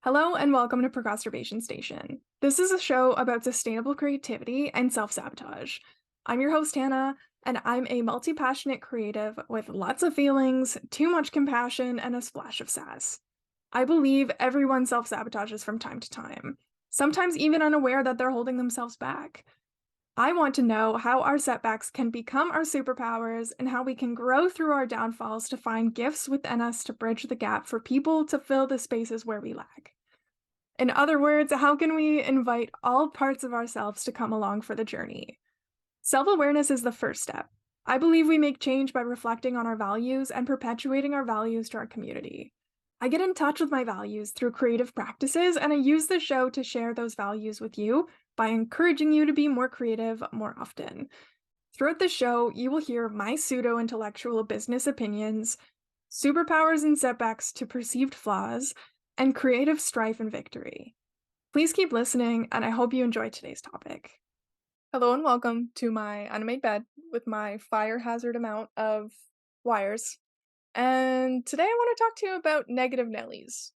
Hello and welcome to Procrastination Station. This is a show about sustainable creativity and self sabotage. I'm your host, Hannah, and I'm a multi passionate creative with lots of feelings, too much compassion, and a splash of sass. I believe everyone self sabotages from time to time, sometimes even unaware that they're holding themselves back. I want to know how our setbacks can become our superpowers and how we can grow through our downfalls to find gifts within us to bridge the gap for people to fill the spaces where we lack. In other words, how can we invite all parts of ourselves to come along for the journey? Self awareness is the first step. I believe we make change by reflecting on our values and perpetuating our values to our community. I get in touch with my values through creative practices, and I use the show to share those values with you by encouraging you to be more creative more often. Throughout the show, you will hear my pseudo intellectual business opinions, superpowers and setbacks to perceived flaws, and creative strife and victory. Please keep listening, and I hope you enjoy today's topic. Hello and welcome to my unmade bed with my fire hazard amount of wires. And today I want to talk to you about negative Nellies.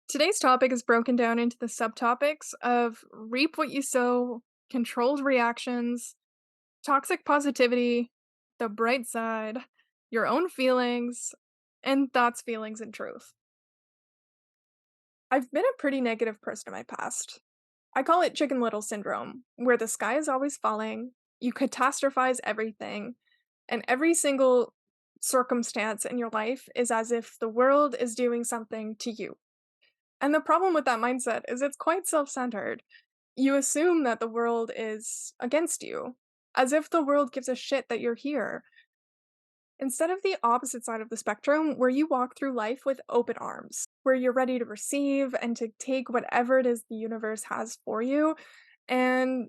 Today's topic is broken down into the subtopics of reap what you sow, controlled reactions, toxic positivity, the bright side, your own feelings, and thoughts, feelings, and truth. I've been a pretty negative person in my past. I call it Chicken Little syndrome, where the sky is always falling, you catastrophize everything, and every single circumstance in your life is as if the world is doing something to you. And the problem with that mindset is it's quite self centered. You assume that the world is against you, as if the world gives a shit that you're here. Instead of the opposite side of the spectrum, where you walk through life with open arms, where you're ready to receive and to take whatever it is the universe has for you, and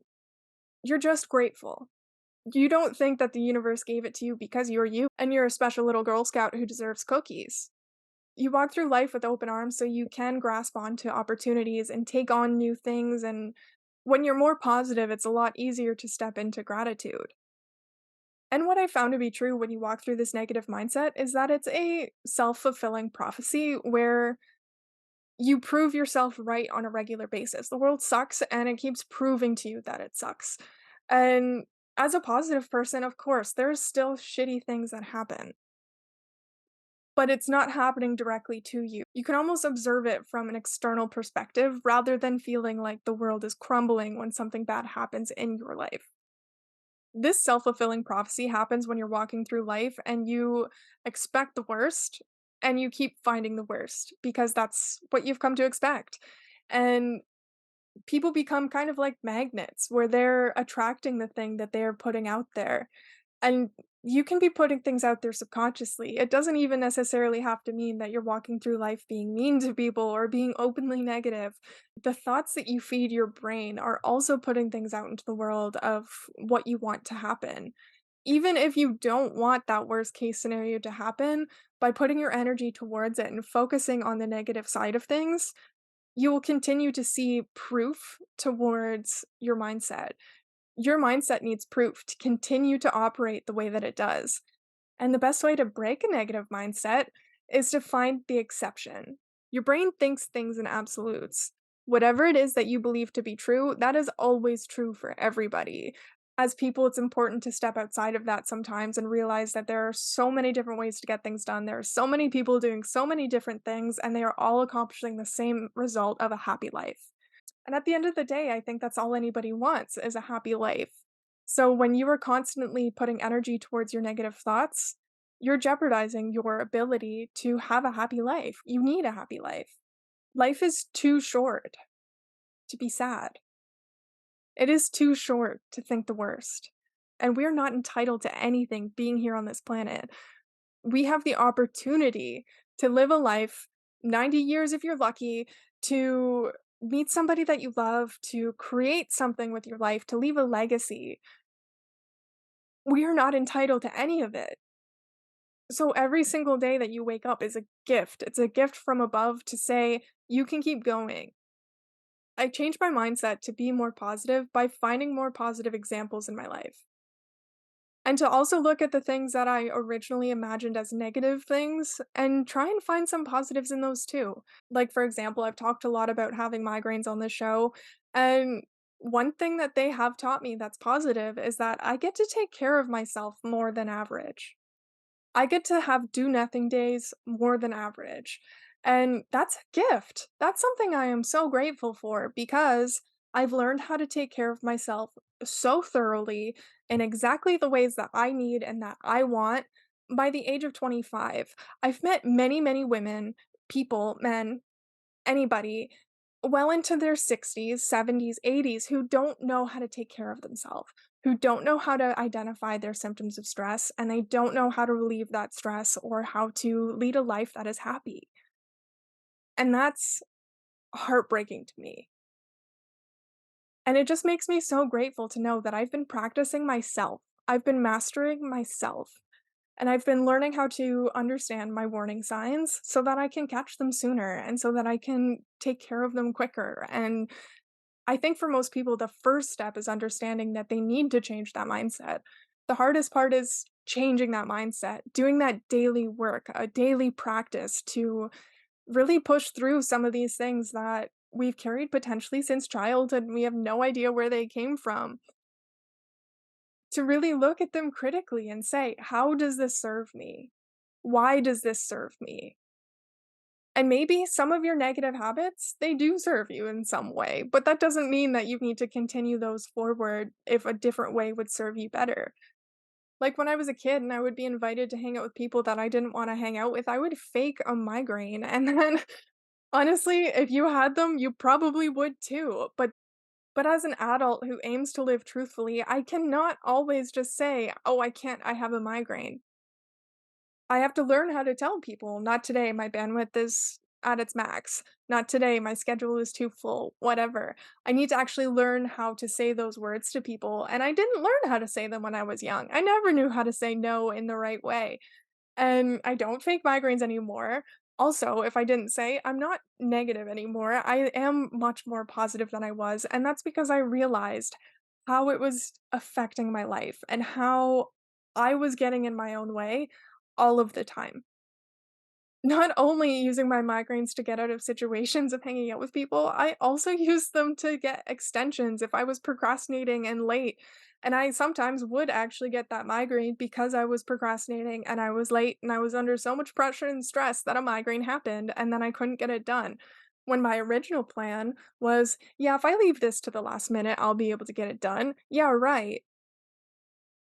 you're just grateful. You don't think that the universe gave it to you because you're you and you're a special little Girl Scout who deserves cookies. You walk through life with open arms so you can grasp onto opportunities and take on new things. And when you're more positive, it's a lot easier to step into gratitude. And what I found to be true when you walk through this negative mindset is that it's a self fulfilling prophecy where you prove yourself right on a regular basis. The world sucks and it keeps proving to you that it sucks. And as a positive person, of course, there's still shitty things that happen, but it's not happening directly to you. You can almost observe it from an external perspective rather than feeling like the world is crumbling when something bad happens in your life. This self-fulfilling prophecy happens when you're walking through life and you expect the worst and you keep finding the worst because that's what you've come to expect. And people become kind of like magnets where they're attracting the thing that they're putting out there. And you can be putting things out there subconsciously. It doesn't even necessarily have to mean that you're walking through life being mean to people or being openly negative. The thoughts that you feed your brain are also putting things out into the world of what you want to happen. Even if you don't want that worst case scenario to happen, by putting your energy towards it and focusing on the negative side of things, you will continue to see proof towards your mindset. Your mindset needs proof to continue to operate the way that it does. And the best way to break a negative mindset is to find the exception. Your brain thinks things in absolutes. Whatever it is that you believe to be true, that is always true for everybody. As people, it's important to step outside of that sometimes and realize that there are so many different ways to get things done. There are so many people doing so many different things, and they are all accomplishing the same result of a happy life. And at the end of the day, I think that's all anybody wants is a happy life. So when you are constantly putting energy towards your negative thoughts, you're jeopardizing your ability to have a happy life. You need a happy life. Life is too short to be sad. It is too short to think the worst. And we're not entitled to anything being here on this planet. We have the opportunity to live a life, 90 years if you're lucky, to meet somebody that you love, to create something with your life, to leave a legacy. We are not entitled to any of it. So every single day that you wake up is a gift. It's a gift from above to say, you can keep going. I changed my mindset to be more positive by finding more positive examples in my life. and to also look at the things that I originally imagined as negative things and try and find some positives in those too. Like, for example, I've talked a lot about having migraines on the show, and one thing that they have taught me that's positive is that I get to take care of myself more than average. I get to have do nothing days more than average. And that's a gift. That's something I am so grateful for because I've learned how to take care of myself so thoroughly in exactly the ways that I need and that I want by the age of 25. I've met many, many women, people, men, anybody well into their 60s, 70s, 80s who don't know how to take care of themselves, who don't know how to identify their symptoms of stress, and they don't know how to relieve that stress or how to lead a life that is happy. And that's heartbreaking to me. And it just makes me so grateful to know that I've been practicing myself. I've been mastering myself. And I've been learning how to understand my warning signs so that I can catch them sooner and so that I can take care of them quicker. And I think for most people, the first step is understanding that they need to change that mindset. The hardest part is changing that mindset, doing that daily work, a daily practice to really push through some of these things that we've carried potentially since childhood and we have no idea where they came from. To really look at them critically and say, how does this serve me? Why does this serve me? And maybe some of your negative habits, they do serve you in some way, but that doesn't mean that you need to continue those forward if a different way would serve you better. Like when I was a kid and I would be invited to hang out with people that I didn't want to hang out with, I would fake a migraine. And then honestly, if you had them, you probably would too. But as an adult who aims to live truthfully, I cannot always just say, "Oh, I can't, I have a migraine." I have to learn how to tell people, "Not today, my bandwidth is at its max. Not today, my schedule is too full," whatever. I need to actually learn how to say those words to people, and I didn't learn how to say them when I was young. I never knew how to say no in the right way. And I don't fake migraines anymore. Also, if I didn't say, I'm not negative anymore. I am much more positive than I was, and that's because I realized how it was affecting my life and how I was getting in my own way all of the time. Not only using my migraines to get out of situations of hanging out with people, I also used them to get extensions if I was procrastinating and late. And I sometimes would actually get that migraine because I was procrastinating and I was late and I was under so much pressure and stress that a migraine happened and then I couldn't get it done. When my original plan was, yeah, if I leave this to the last minute, I'll be able to get it done. Yeah, right.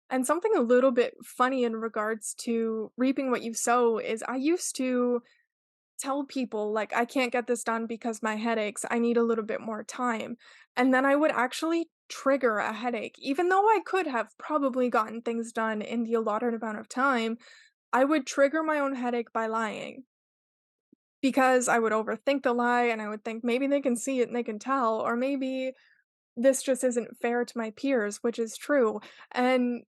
And something a little bit funny in regards to reaping what you sow is I used to tell people, like, "I can't get this done because my headaches, I need a little bit more time." And then I would actually trigger a headache. Even though I could have probably gotten things done in the allotted amount of time, I would trigger my own headache by lying. Because I would overthink the lie and I would think maybe they can see it and they can tell, or maybe this just isn't fair to my peers, which is true. And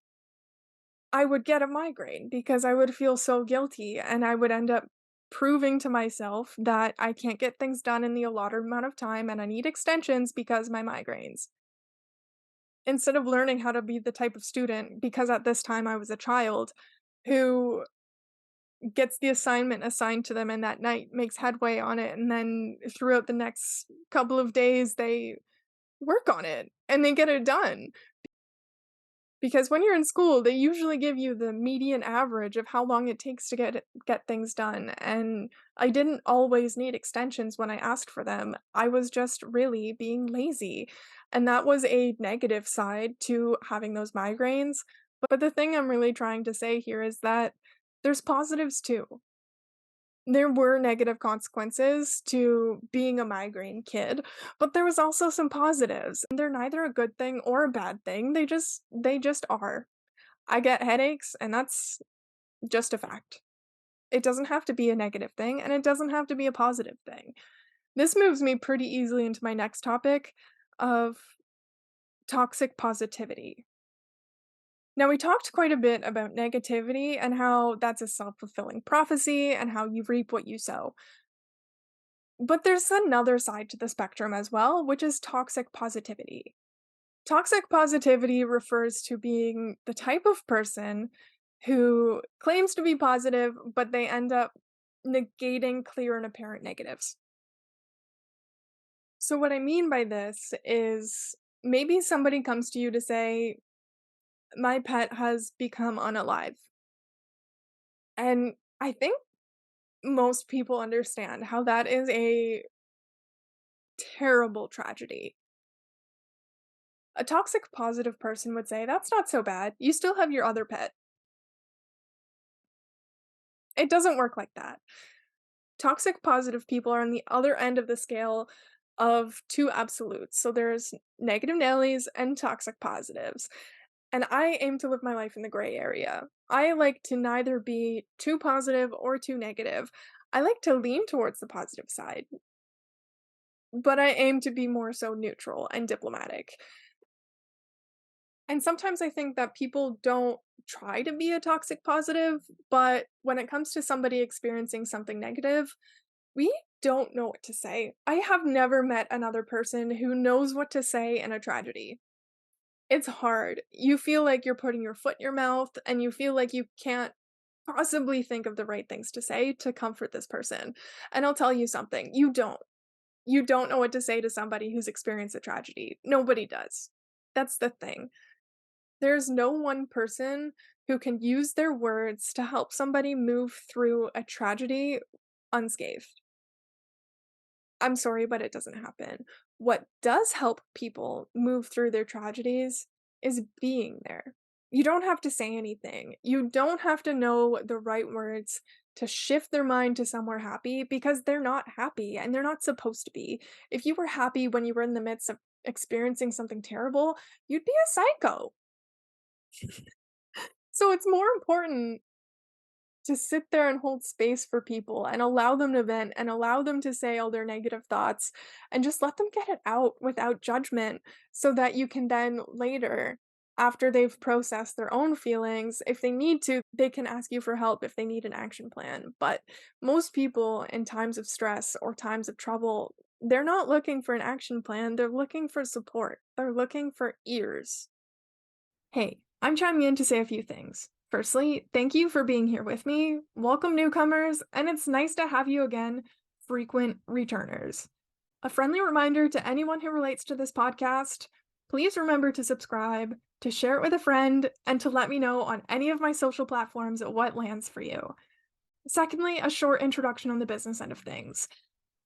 I would get a migraine because I would feel so guilty, and I would end up proving to myself that I can't get things done in the allotted amount of time and I need extensions because my migraines. Instead of learning how to be the type of student, because at this time I was a child who gets the assignment assigned to them and that night makes headway on it, and then throughout the next couple of days they work on it and they get it done. Because when you're in school, they usually give you the median average of how long it takes to get things done, and I didn't always need extensions when I asked for them. I was just really being lazy, and that was a negative side to having those migraines. But the thing I'm really trying to say here is that there's positives too. There were negative consequences to being a migraine kid, but there was also some positives, and they're neither a good thing or a bad thing, they just are. I get headaches, and that's just a fact. It doesn't have to be a negative thing, and it doesn't have to be a positive thing. This moves me pretty easily into my next topic of toxic positivity. Now, we talked quite a bit about negativity and how that's a self-fulfilling prophecy and how you reap what you sow. But there's another side to the spectrum as well, which is toxic positivity. Toxic positivity refers to being the type of person who claims to be positive, but they end up negating clear and apparent negatives. So, what I mean by this is maybe somebody comes to you to say, my pet has become unalive. And I think most people understand how that is a terrible tragedy. A toxic positive person would say, that's not so bad. You still have your other pet. It doesn't work like that. Toxic positive people are on the other end of the scale of two absolutes. So there's negative Nellies and toxic positives. And I aim to live my life in the gray area. I like to neither be too positive or too negative. I like to lean towards the positive side, but I aim to be more so neutral and diplomatic. And sometimes I think that people don't try to be a toxic positive, but when it comes to somebody experiencing something negative, we don't know what to say. I have never met another person who knows what to say in a tragedy. It's hard. You feel like you're putting your foot in your mouth and you feel like you can't possibly think of the right things to say to comfort this person. And I'll tell you something, you don't. You don't know what to say to somebody who's experienced a tragedy. Nobody does. That's the thing. There's no one person who can use their words to help somebody move through a tragedy unscathed. I'm sorry, but it doesn't happen. What does help people move through their tragedies is being there. You don't have to say anything. You don't have to know the right words to shift their mind to somewhere happy because they're not happy and they're not supposed to be. If you were happy when you were in the midst of experiencing something terrible, you'd be a psycho. So it's more important to sit there and hold space for people and allow them to vent and allow them to say all their negative thoughts and just let them get it out without judgment so that you can then later, after they've processed their own feelings, if they need to, they can ask you for help if they need an action plan. But most people in times of stress or times of trouble, they're not looking for an action plan, they're looking for support. They're looking for ears. Hey, I'm chiming in to say a few things. Firstly, thank you for being here with me. Welcome, newcomers, and it's nice to have you again, frequent returners. A friendly reminder to anyone who relates to this podcast, please remember to subscribe, to share it with a friend, and to let me know on any of my social platforms what lands for you. Secondly, a short introduction on the business end of things.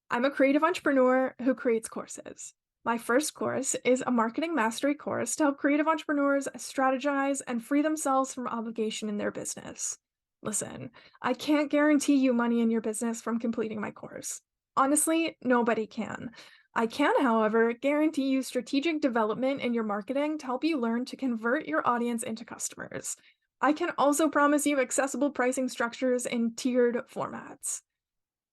I'm a creative entrepreneur who creates courses. My first course is a marketing mastery course to help creative entrepreneurs strategize and free themselves from obligation in their business. Listen, I can't guarantee you money in your business from completing my course. Honestly, nobody can. I can, however, guarantee you strategic development in your marketing to help you learn to convert your audience into customers. I can also promise you accessible pricing structures in tiered formats.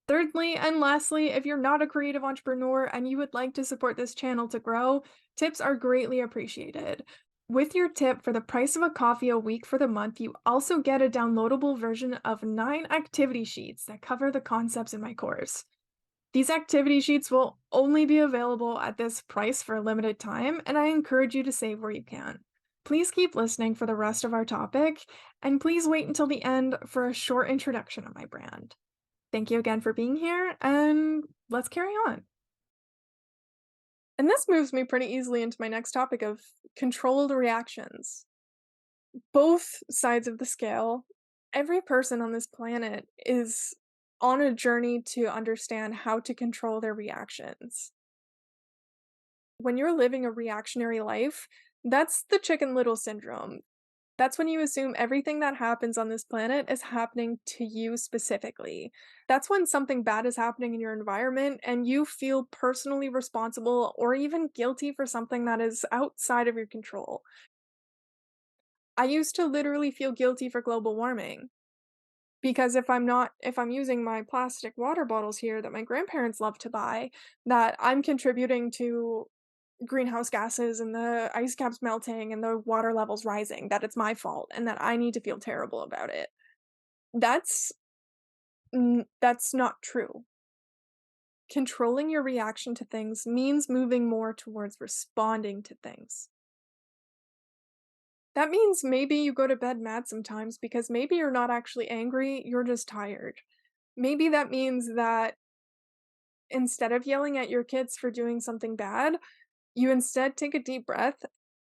Thirdly, and lastly, if you're not a creative entrepreneur and you would like to support this channel to grow, tips are greatly appreciated. With your tip for the price of a coffee a week for the month, you also get a downloadable version of 9 activity sheets that cover the concepts in my course. These activity sheets will only be available at this price for a limited time, and I encourage you to save where you can. Please keep listening for the rest of our topic, and please wait until the end for a short introduction of my brand. Thank you again for being here, and let's carry on. And this moves me pretty easily into my next topic of controlled reactions. Both sides of the scale, every person on this planet is on a journey to understand how to control their reactions. When you're living a reactionary life, that's the chicken little syndrome. That's when you assume everything that happens on this planet is happening to you specifically. That's when something bad is happening in your environment and you feel personally responsible or even guilty for something that is outside of your control. I used to literally feel guilty for global warming because if I'm using my plastic water bottles here that my grandparents love to buy, that I'm contributing to greenhouse gases and the ice caps melting and the water levels rising, that it's my fault and that I need to feel terrible about it. That's that's not true. Controlling your reaction to things means moving more towards responding to things. That means maybe you go to bed mad sometimes because maybe you're not actually angry, you're just tired. Maybe that means that instead of yelling at your kids for doing something bad, you instead take a deep breath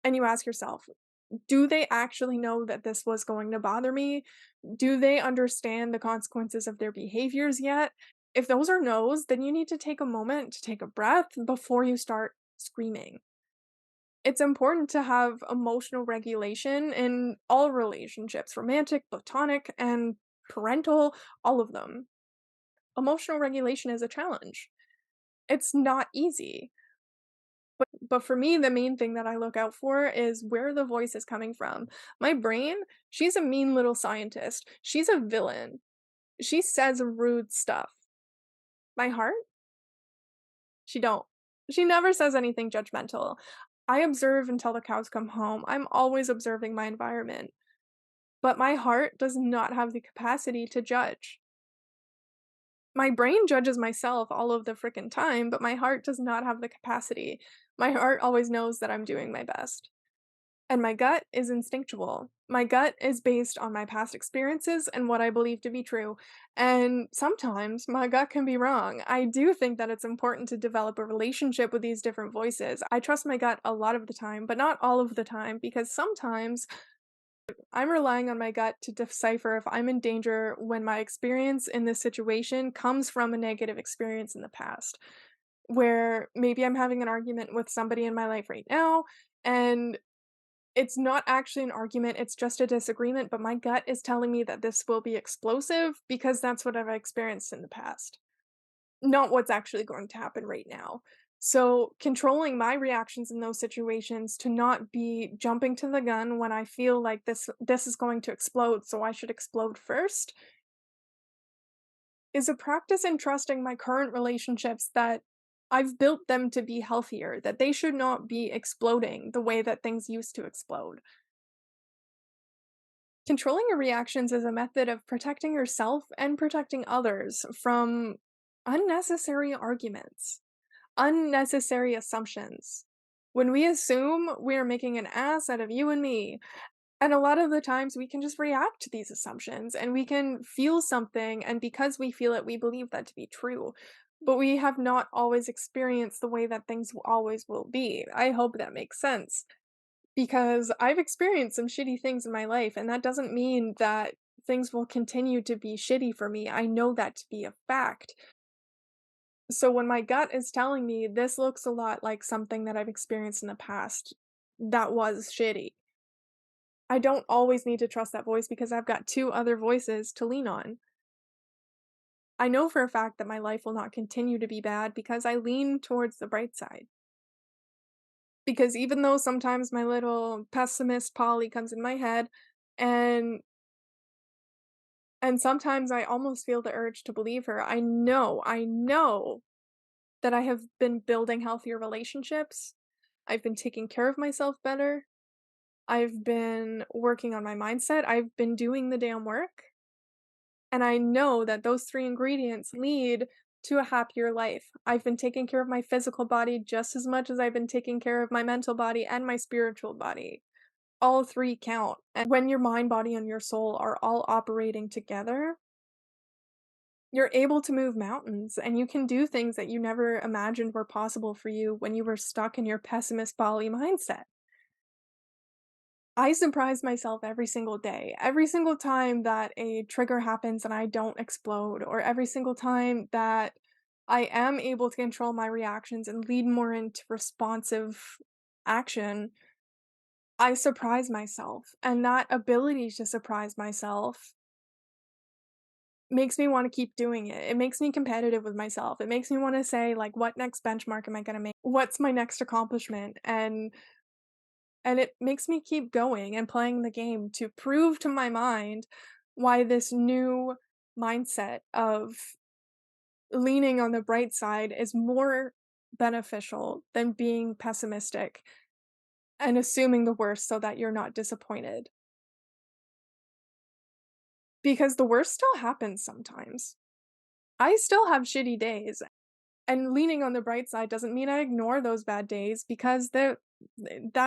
and you ask yourself, do they actually know that this was going to bother me? Do they understand the consequences of their behaviors yet? If those are no's, then you need to take a moment to take a breath before you start screaming. It's important to have emotional regulation in all relationships, romantic, platonic, and parental, all of them. Emotional regulation is a challenge. It's not easy. But for me, the main thing that I look out for is where the voice is coming from. My brain, she's a mean little scientist. She's a villain. She says rude stuff. My heart, she don't. She never says anything judgmental. I observe until the cows come home. I'm always observing my environment. But my heart does not have the capacity to judge. My brain judges myself all of the frickin' time, but my heart does not have the capacity. My heart always knows that I'm doing my best. And my gut is instinctual. My gut is based on my past experiences and what I believe to be true. And sometimes my gut can be wrong. I do think that it's important to develop a relationship with these different voices. I trust my gut a lot of the time, but not all of the time, because sometimes I'm relying on my gut to decipher if I'm in danger when my experience in this situation comes from a negative experience in the past. Where maybe I'm having an argument with somebody in my life right now, and it's not actually an argument, it's just a disagreement, but my gut is telling me that this will be explosive because that's what I've experienced in the past, not what's actually going to happen right now. So, controlling my reactions in those situations to not be jumping to the gun when I feel like this is going to explode, so I should explode first, is a practice in trusting my current relationships that I've built them to be healthier, that they should not be exploding the way that things used to explode. Controlling your reactions is a method of protecting yourself and protecting others from unnecessary arguments, unnecessary assumptions. When we assume we're making an ass out of you and me, and a lot of the times we can just react to these assumptions and we can feel something, and because we feel it, we believe that to be true. But we have not always experienced the way that things always will be. I hope that makes sense. Because I've experienced some shitty things in my life, and that doesn't mean that things will continue to be shitty for me. I know that to be a fact. So when my gut is telling me this looks a lot like something that I've experienced in the past that was shitty, I don't always need to trust that voice because I've got two other voices to lean on. I know for a fact that my life will not continue to be bad because I lean towards the bright side. Because even though sometimes my little pessimist Polly comes in my head, and sometimes I almost feel the urge to believe her. I know that I have been building healthier relationships. I've been taking care of myself better. I've been working on my mindset. I've been doing the damn work. And I know that those three ingredients lead to a happier life. I've been taking care of my physical body just as much as I've been taking care of my mental body and my spiritual body. All three count. And when your mind, body, and your soul are all operating together, you're able to move mountains and you can do things that you never imagined were possible for you when you were stuck in your pessimist Bali mindset. I surprise myself every single day. Every single time that a trigger happens and I don't explode, or every single time that I am able to control my reactions and lead more into responsive action, I surprise myself. And that ability to surprise myself makes me wanna keep doing it. It makes me competitive with myself. It makes me wanna say, like, "What next benchmark am I gonna make? What's my next accomplishment?" And it makes me keep going and playing the game to prove to my mind why this new mindset of leaning on the bright side is more beneficial than being pessimistic and assuming the worst so that you're not disappointed. Because the worst still happens sometimes. I still have shitty days. And leaning on the bright side doesn't mean I ignore those bad days because that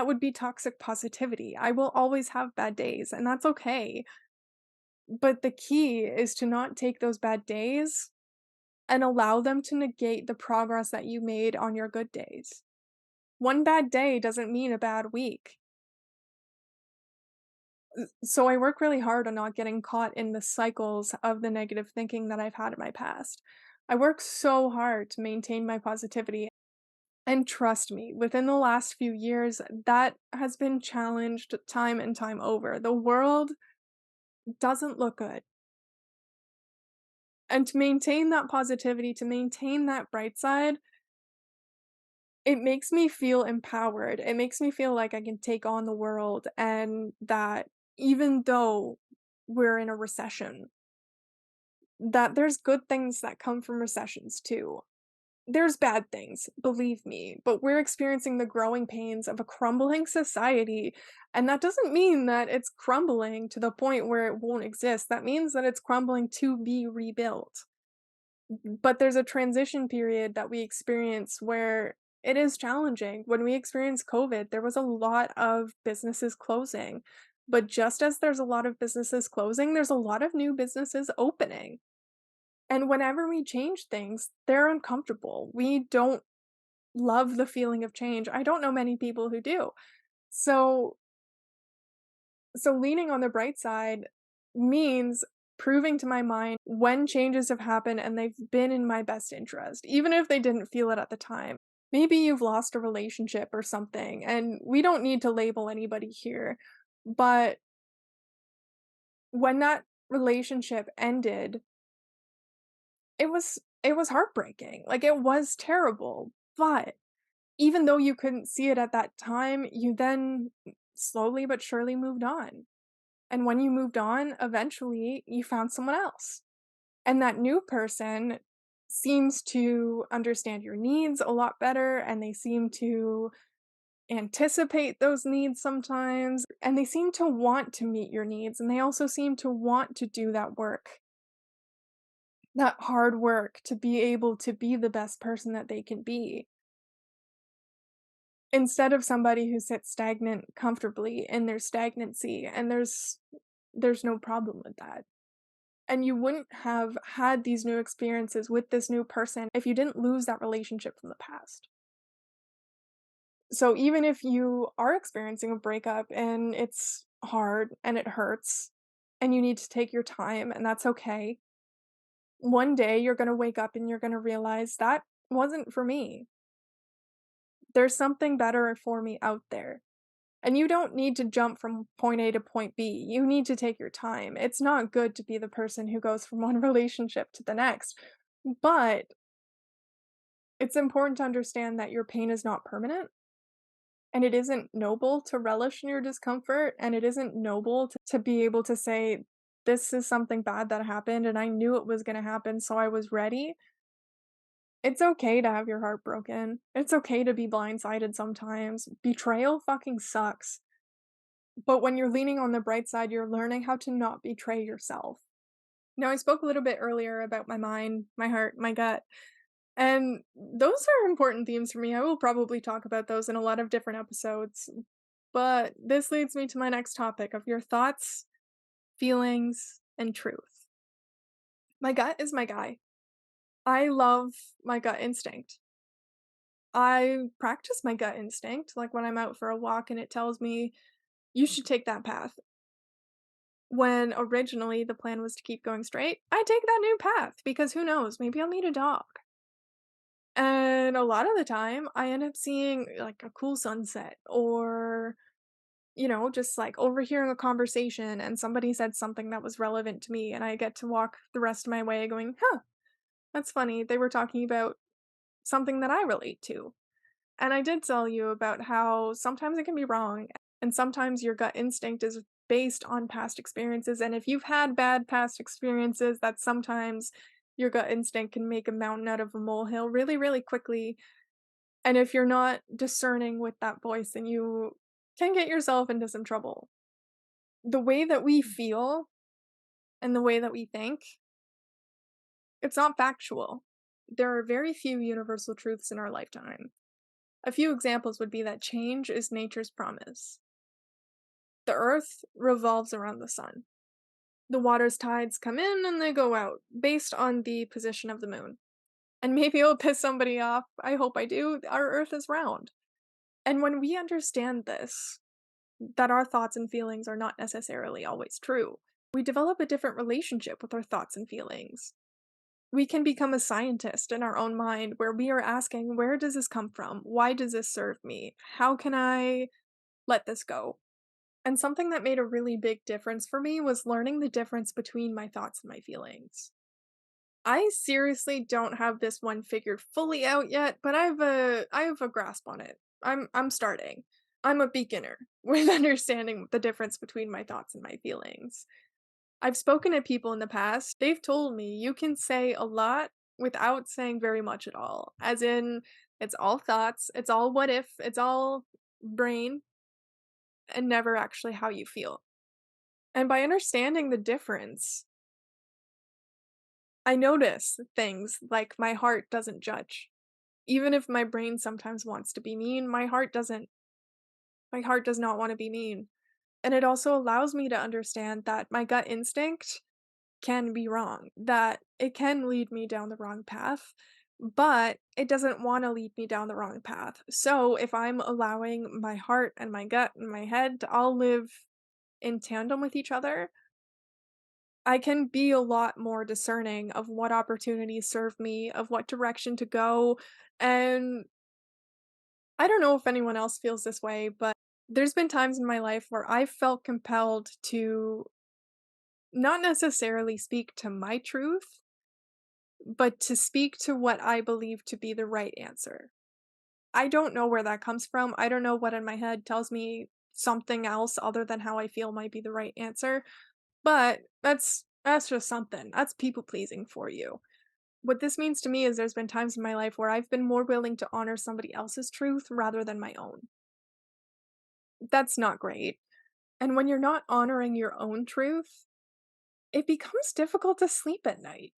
would be toxic positivity. I will always have bad days, and that's okay. But the key is to not take those bad days and allow them to negate the progress that you made on your good days. One bad day doesn't mean a bad week. So I work really hard on not getting caught in the cycles of the negative thinking that I've had in my past. I work so hard to maintain my positivity. And trust me, within the last few years, that has been challenged time and time over. The world doesn't look good. And to maintain that positivity, to maintain that bright side, it makes me feel empowered. It makes me feel like I can take on the world and that even though we're in a recession, that there's good things that come from recessions too. There's bad things, believe me, but we're experiencing the growing pains of a crumbling society, and that doesn't mean that it's crumbling to the point where it won't exist. That means that it's crumbling to be rebuilt. But there's a transition period that we experience where it is challenging. When we experienced COVID, there was a lot of businesses closing. But just as there's a lot of businesses closing, there's a lot of new businesses opening. And whenever we change things, they're uncomfortable. We don't love the feeling of change. I don't know many people who do. So so leaning on the bright side means proving to my mind when changes have happened and they've been in my best interest, even if they didn't feel it at the time. Maybe you've lost a relationship or something, and we don't need to label anybody here. But when that relationship ended, it was heartbreaking. Like it was terrible. But even though you couldn't see it at that time, you then slowly but surely moved on. And when you moved on, eventually you found someone else. And that new person seems to understand your needs a lot better, and they seem to anticipate those needs sometimes, and they seem to want to meet your needs, and they also seem to want to do that work, that hard work to be able to be the best person that they can be. Instead of somebody who sits stagnant comfortably in their stagnancy, and there's no problem with that. And you wouldn't have had these new experiences with this new person if you didn't lose that relationship from the past. So even if you are experiencing a breakup and it's hard and it hurts and you need to take your time and that's okay, one day you're gonna wake up and you're gonna realize that wasn't for me. There's something better for me out there. And you don't need to jump from point A to point B. You need to take your time. It's not good to be the person who goes from one relationship to the next. But it's important to understand that your pain is not permanent and it isn't noble to relish in your discomfort and it isn't noble to be able to say, this is something bad that happened and I knew it was going to happen, so I was ready. It's okay to have your heart broken. It's okay to be blindsided sometimes. Betrayal fucking sucks. But when you're leaning on the bright side, you're learning how to not betray yourself. Now, I spoke a little bit earlier about my mind, my heart, my gut, and those are important themes for me. I will probably talk about those in a lot of different episodes. But this leads me to my next topic of your thoughts, feelings, and truth. My gut is my guy. I love my gut instinct. I practice my gut instinct, like when I'm out for a walk and it tells me, you should take that path. When originally the plan was to keep going straight, I take that new path because who knows, maybe I'll meet a dog. And a lot of the time, I end up seeing like a cool sunset or, just like overhearing a conversation and somebody said something that was relevant to me. And I get to walk the rest of my way going, huh, that's funny. They were talking about something that I relate to. And I did tell you about how sometimes it can be wrong, and sometimes your gut instinct is based on past experiences. And if you've had bad past experiences, that sometimes your gut instinct can make a mountain out of a molehill really, really quickly. And if you're not discerning with that voice, then you can get yourself into some trouble. The way that we feel and the way that we think, it's not factual. there are very few universal truths in our lifetime. A few examples would be that change is nature's promise. The earth revolves around the sun. The water's tides come in and they go out based on the position of the moon. And maybe it'll piss somebody off. I hope I do. Our earth is round. And when we understand this, that our thoughts and feelings are not necessarily always true, we develop a different relationship with our thoughts and feelings. We can become a scientist in our own mind where we are asking, where does this come from? Why does this serve me? How can I let this go? And something that made a really big difference for me was learning the difference between my thoughts and my feelings. I seriously don't have this one figured fully out yet, but I have a grasp on it. I'm starting. I'm a beginner with understanding the difference between my thoughts and my feelings. I've spoken to people in the past. They've told me you can say a lot without saying very much at all. As in, it's all thoughts, it's all what if, it's all brain, and never actually how you feel. And by understanding the difference, I notice things like my heart doesn't judge. Even if my brain sometimes wants to be mean, my heart doesn't. My heart does not want to be mean. And it also allows me to understand that my gut instinct can be wrong, that it can lead me down the wrong path, but it doesn't want to lead me down the wrong path. So if I'm allowing my heart and my gut and my head to all live in tandem with each other, I can be a lot more discerning of what opportunities serve me, of what direction to go. And I don't know if anyone else feels this way, but there's been times in my life where I felt compelled to not necessarily speak to my truth, but to speak to what I believe to be the right answer. I don't know where that comes from. I don't know what in my head tells me something else other than how I feel might be the right answer, but that's just something. That's people pleasing for you. What this means to me is there's been times in my life where I've been more willing to honor somebody else's truth rather than my own. That's not great. And when you're not honoring your own truth, it becomes difficult to sleep at night.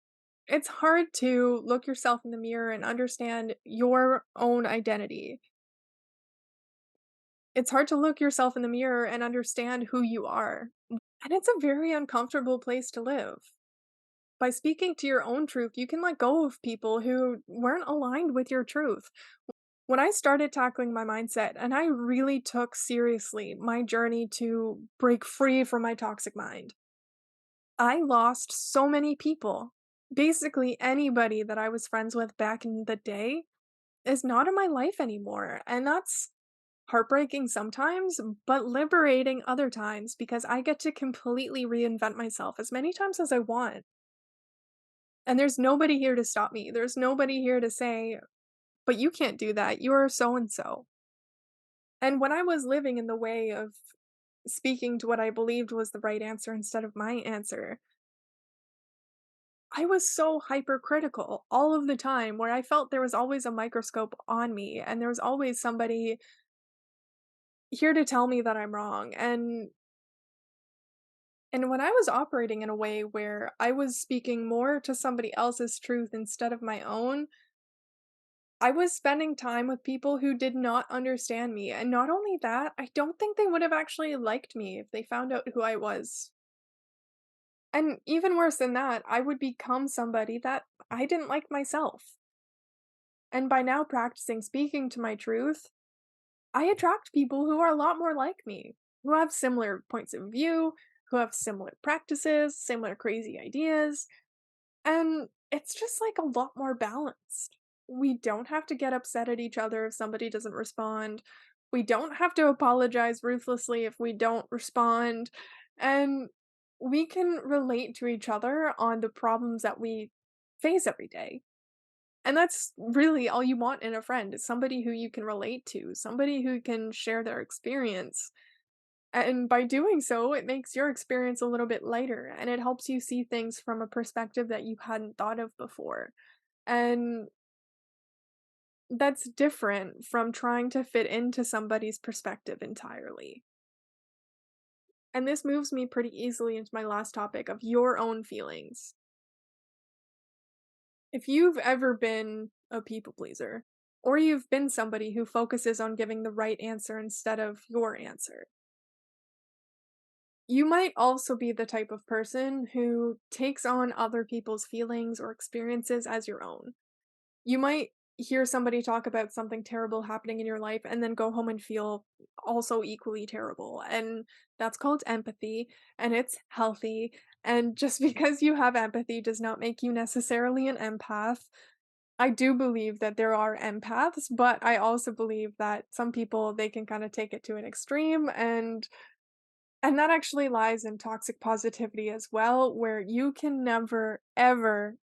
It's hard to look yourself in the mirror and understand your own identity. It's hard to look yourself in the mirror and understand who you are. And it's a very uncomfortable place to live. By speaking to your own truth, you can let go of people who weren't aligned with your truth. When I started tackling my mindset and I really took seriously my journey to break free from my toxic mind, I lost so many people. Basically, anybody that I was friends with back in the day is not in my life anymore. And that's heartbreaking sometimes, but liberating other times because I get to completely reinvent myself as many times as I want. And there's nobody here to stop me. There's nobody here to say, but you can't do that. You're so and so. And when I was living in the way of speaking to what I believed was the right answer instead of my answer, I was so hypercritical all of the time where I felt there was always a microscope on me and there was always somebody here to tell me that I'm wrong. And when I was operating in a way where I was speaking more to somebody else's truth instead of my own, I was spending time with people who did not understand me. And not only that, I don't think they would have actually liked me if they found out who I was. And even worse than that, I would become somebody that I didn't like myself. And by now practicing speaking to my truth, I attract people who are a lot more like me, who have similar points of view, who have similar practices, similar crazy ideas, and it's just like a lot more balanced. We don't have to get upset at each other if somebody doesn't respond. We don't have to apologize ruthlessly if we don't respond. And we can relate to each other on the problems that we face every day. And that's really all you want in a friend is somebody who you can relate to, somebody who can share their experience. And by doing so, it makes your experience a little bit lighter and it helps you see things from a perspective that you hadn't thought of before. And that's different from trying to fit into somebody's perspective entirely. And this moves me pretty easily into my last topic of your own feelings. If you've ever been a people pleaser, or you've been somebody who focuses on giving the right answer instead of your answer, you might also be the type of person who takes on other people's feelings or experiences as your own. You might hear somebody talk about something terrible happening in your life and then go home and feel also equally terrible. And that's called empathy, and it's healthy. And just because you have empathy does not make you necessarily an empath. I do believe that there are empaths, but I also believe that some people they can kind of take it to an extreme and that actually lies in toxic positivity as well, where you can never ever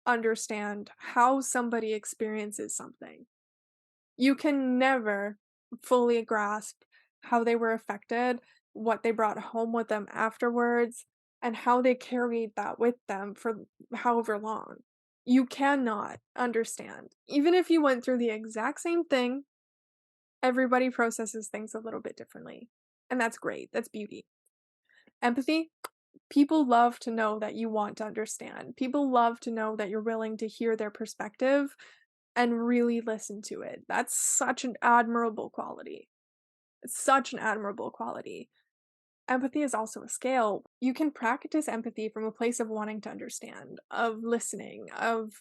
understand how somebody experiences something. You can never fully grasp how they were affected, what they brought home with them afterwards, and how they carried that with them for however long. You cannot understand. Even if you went through the exact same thing, everybody processes things a little bit differently. And that's great. That's beauty. Empathy, people love to know that you want to understand. People love to know that you're willing to hear their perspective and really listen to it. That's such an admirable quality. It's such an admirable quality. Empathy is also a scale. You can practice empathy from a place of wanting to understand, of listening, of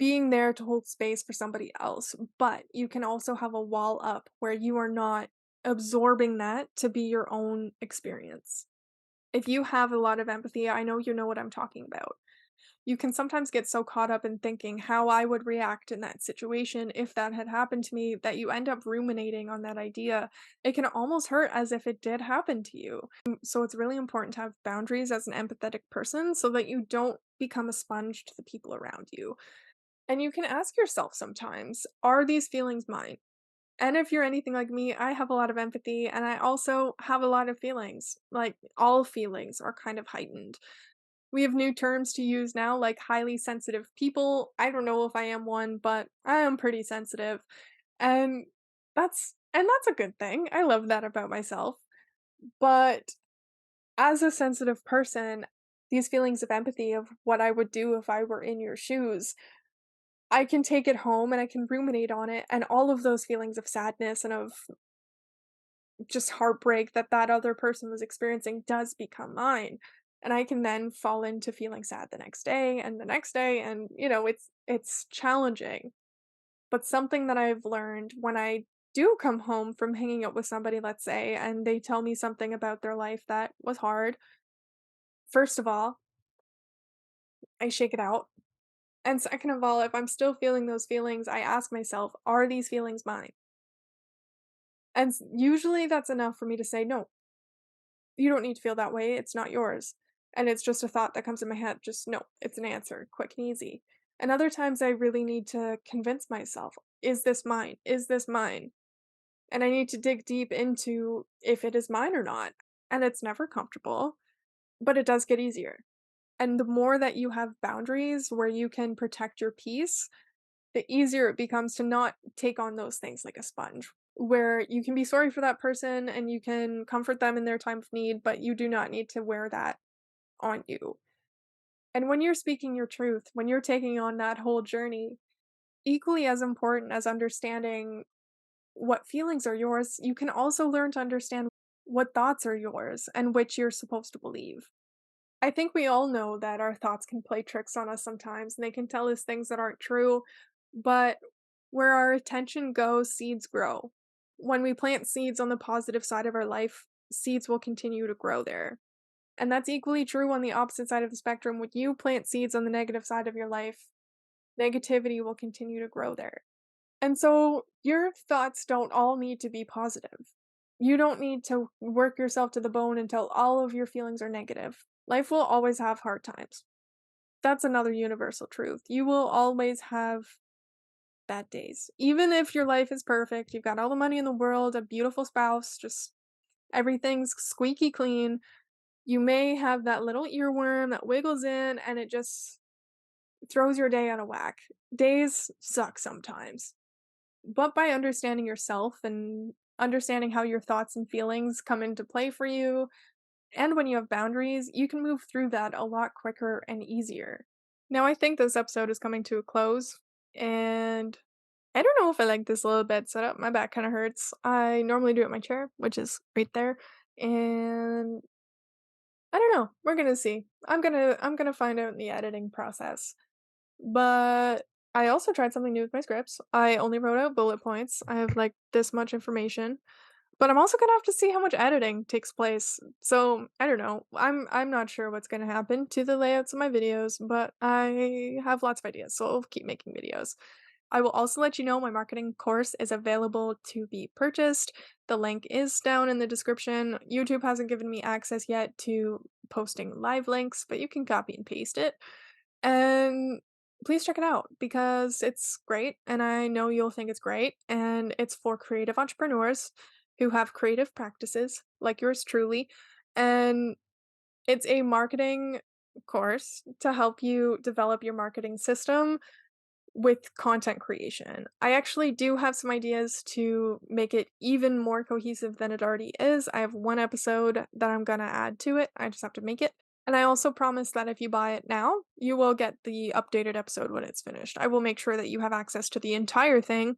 being there to hold space for somebody else. But you can also have a wall up where you are not absorbing that to be your own experience. If you have a lot of empathy, I know you know what I'm talking about. You can sometimes get so caught up in thinking how I would react in that situation if that had happened to me that you end up ruminating on that idea. It can almost hurt as if it did happen to you. So it's really important to have boundaries as an empathetic person so that you don't become a sponge to the people around you. And you can ask yourself sometimes, are these feelings mine? And if you're anything like me, I have a lot of empathy and I also have a lot of feelings. Like all feelings are kind of heightened. We have new terms to use now, like highly sensitive people. I don't know if I am one, but I am pretty sensitive. And that's a good thing. I love that about myself. But as a sensitive person, these feelings of empathy of what I would do if I were in your shoes, I can take it home and I can ruminate on it and all of those feelings of sadness and of just heartbreak that that other person was experiencing does become mine. And I can then fall into feeling sad the next day and the next day and it's challenging. But something that I've learned when I do come home from hanging out with somebody, let's say, and they tell me something about their life that was hard, first of all, I shake it out. And second of all, if I'm still feeling those feelings, I ask myself, are these feelings mine? And usually that's enough for me to say, no, you don't need to feel that way, it's not yours. And it's just a thought that comes in my head, just no, it's an answer, quick and easy. And other times I really need to convince myself, is this mine? Is this mine? And I need to dig deep into if it is mine or not. And it's never comfortable, but it does get easier. And the more that you have boundaries where you can protect your peace, the easier it becomes to not take on those things like a sponge, where you can be sorry for that person and you can comfort them in their time of need, but you do not need to wear that on you. And when you're speaking your truth, when you're taking on that whole journey, equally as important as understanding what feelings are yours, you can also learn to understand what thoughts are yours and which you're supposed to believe. I think we all know that our thoughts can play tricks on us sometimes and they can tell us things that aren't true, but where our attention goes, seeds grow. When we plant seeds on the positive side of our life, seeds will continue to grow there. And that's equally true on the opposite side of the spectrum. When you plant seeds on the negative side of your life, negativity will continue to grow there. And so your thoughts don't all need to be positive. You don't need to work yourself to the bone until all of your feelings are negative. Life will always have hard times. That's another universal truth. You will always have bad days. Even if your life is perfect, you've got all the money in the world, a beautiful spouse, just everything's squeaky clean, you may have that little earworm that wiggles in and it just throws your day out of whack. Days suck sometimes. But by understanding yourself and understanding how your thoughts and feelings come into play for you, and when you have boundaries, you can move through that a lot quicker and easier. Now I think this episode is coming to a close, and I don't know if I like this little bed setup. My back kind of hurts. I normally do it in my chair, which is right there, and I don't know. We're gonna see. I'm gonna find out in the editing process. But I also tried something new with my scripts. I only wrote out bullet points. I have like this much information. But I'm also gonna have to see how much editing takes place. So, I don't know. I'm not sure what's gonna happen to the layouts of my videos, but I have lots of ideas, so I'll keep making videos. I will also let you know my marketing course is available to be purchased. The link is down in the description. YouTube hasn't given me access yet to posting live links, but you can copy and paste it. And please check it out because it's great and I know you'll think it's great. And it's for creative entrepreneurs who have creative practices like yours truly. And it's a marketing course to help you develop your marketing system with content creation. I actually do have some ideas to make it even more cohesive than it already is. I have one episode that I'm gonna add to it. I just have to make it. And I also promise that if you buy it now, you will get the updated episode when it's finished. I will make sure that you have access to the entire thing.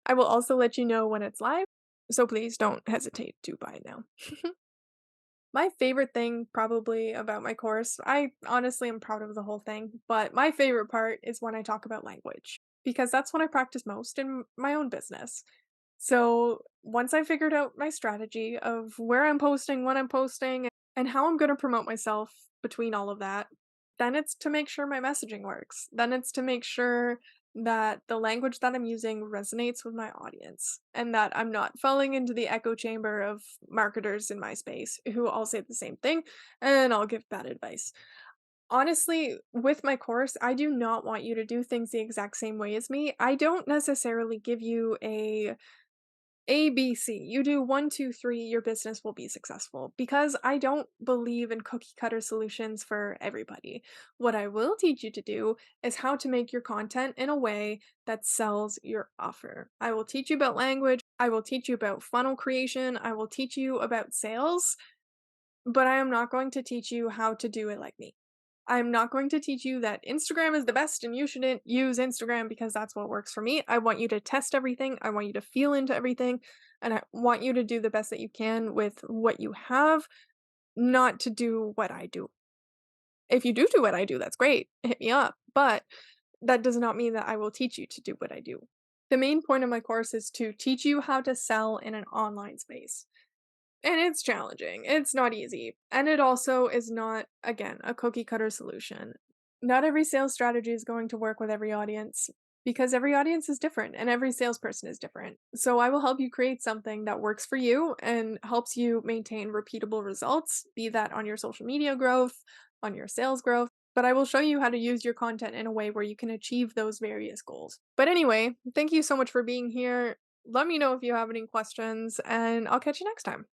I will also let you know when it's live. So please don't hesitate to buy it now. My favorite thing probably about my course, I honestly am proud of the whole thing, but my favorite part is when I talk about language because that's when I practice most in my own business. So once I figured out my strategy of where I'm posting, when I'm posting, and how I'm going to promote myself between all of that, then it's to make sure my messaging works. Then it's to make sure that the language that I'm using resonates with my audience and that I'm not falling into the echo chamber of marketers in my space who all say the same thing and I'll give bad advice. Honestly, with my course, I do not want you to do things the exact same way as me. I don't necessarily give you ABC. You do one, two, three, your business will be successful because I don't believe in cookie cutter solutions for everybody. What I will teach you to do is how to make your content in a way that sells your offer. I will teach you about language. I will teach you about funnel creation. I will teach you about sales, but I am not going to teach you how to do it like me. I'm not going to teach you that Instagram is the best and you shouldn't use Instagram because that's what works for me. I want you to test everything. I want you to feel into everything. And I want you to do the best that you can with what you have, not to do what I do. If you do what I do, that's great. Hit me up. But that does not mean that I will teach you to do what I do. The main point of my course is to teach you how to sell in an online space. And it's challenging, it's not easy, and it also is not, again, a cookie cutter solution. Not every sales strategy is going to work with every audience because every audience is different and every salesperson is different. So I will help you create something that works for you and helps you maintain repeatable results, be that on your social media growth, on your sales growth. But I will show you how to use your content in a way where you can achieve those various goals. But anyway, thank you so much for being here. Let me know if you have any questions, and I'll catch you next time.